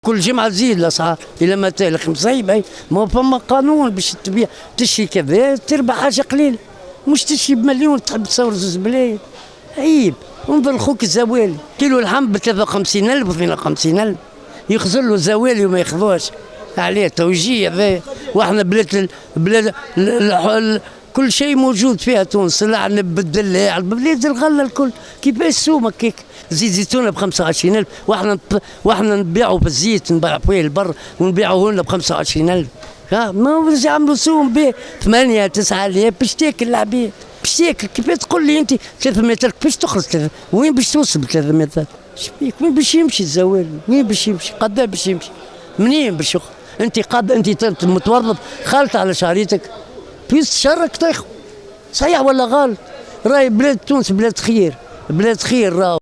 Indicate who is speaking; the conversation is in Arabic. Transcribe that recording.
Speaker 1: كل جمعة تزيد الأسعار إلى متى؟ إلى 5 يبقى ما فما قانون باش تبيع تشري كذا تربح حاجة قليلة، مش تشري بمليون تحب تصور زوز بلايين، عيب. انظر خوك الزوالي كيلو اللحم ب 53,000 و 52,000 يخزر له الزوالي وما ياخذوش عليه توجيه هذا. واحنا بلاد كل شيء موجود فيها تونس، العنب بالدلاع بلاد الغله الكل كيفاش السوق هكاك. زيت زيتونه ب 25,000 واحنا نبيعوا بالزيت نبيعوا فيه البر ونبيعوه لنا ب 25,000. ما باش يعملوا سوق به 8 9,000 باش تاكل العباد باش تاكل. كيفاش تقول لي انت 300,000 كيفاش تخرج؟ وين باش توصل 300,000؟ شبيك وين باش يمشي الزوال؟ وين باش يمشي؟ قداه باش يمشي؟ منين باش يخرج؟ انت متورط خالط على شعريتك في شرك تاخذ صحيح ولا غلط؟ راهي بلاد تونس بلاد خير، بلاد خير راهو.